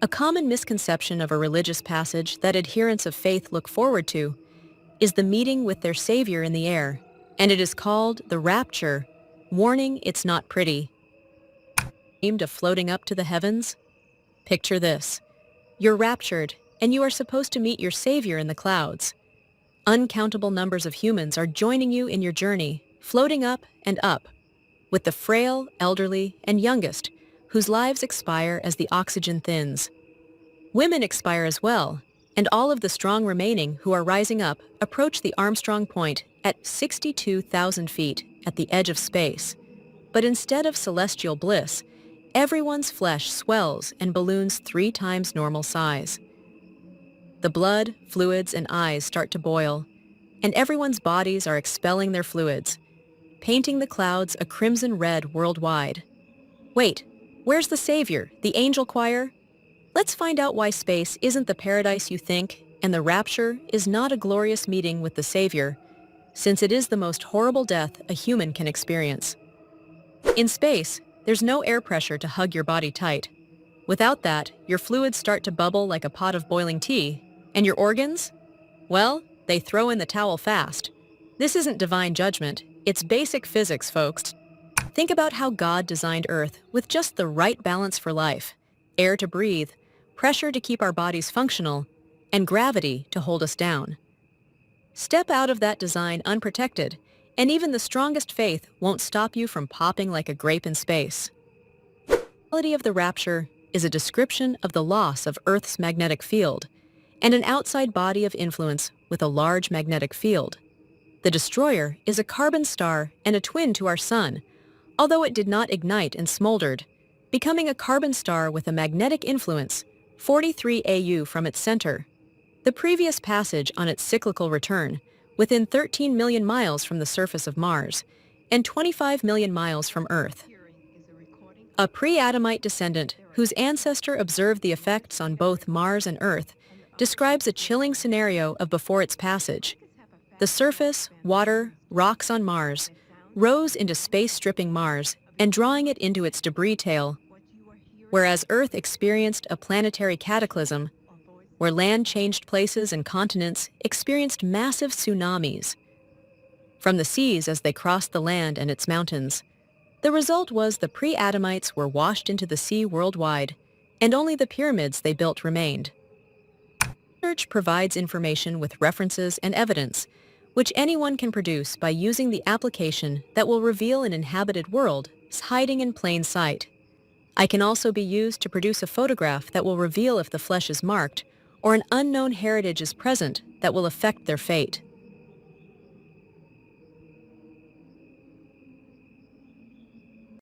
A common misconception of a religious passage that adherents of faith look forward to is the meeting with their Savior in the air, and it is called the Rapture. Warning, it's not pretty. Aimed of floating up to the heavens? Picture this. You're raptured, and you are supposed to meet your Savior in the clouds. Uncountable numbers of humans are joining you in your journey, floating up and up, with the frail, elderly, and youngest, whose lives expire as the oxygen thins. Women expire as well, and all of the strong remaining who are rising up approach the Armstrong point at 62,000 feet at the edge of space. But instead of celestial bliss, everyone's flesh swells and balloons 3 times normal size. The blood, fluids, and eyes start to boil, and everyone's bodies are expelling their fluids, painting the clouds a crimson red worldwide. Wait, where's the Savior, the angel choir? Let's find out why space isn't the paradise you think, and the rapture is not a glorious meeting with the Savior, since it is the most horrible death a human can experience. In space, there's no air pressure to hug your body tight. Without that, your fluids start to bubble like a pot of boiling tea, and your organs? Well, they throw in the towel fast. This isn't divine judgment, it's basic physics, folks. Think about how God designed Earth with just the right balance for life: air to breathe, pressure to keep our bodies functional, and gravity to hold us down. Step out of that design unprotected, and even the strongest faith won't stop you from popping like a grape in space. The reality of the rapture is a description of the loss of Earth's magnetic field and an outside body of influence with a large magnetic field. The destroyer is a carbon star and a twin to our sun, although it did not ignite and smoldered, becoming a carbon star with a magnetic influence 43 AU from its center. The previous passage on its cyclical return, within 13 million miles from the surface of Mars and 25 million miles from Earth. A pre-Adamite descendant whose ancestor observed the effects on both Mars and Earth describes a chilling scenario of before its passage. The surface, water, rocks on Mars rose into space-stripping Mars and drawing it into its debris tail, whereas Earth experienced a planetary cataclysm where land changed places and continents experienced massive tsunamis from the seas as they crossed the land and its mountains. The result was the pre-Adamites were washed into the sea worldwide, and only the pyramids they built remained. Research provides information with references and evidence, which anyone can produce by using the application that will reveal an inhabited world hiding in plain sight. I can also be used to produce a photograph that will reveal if the flesh is marked, or an unknown heritage is present that will affect their fate.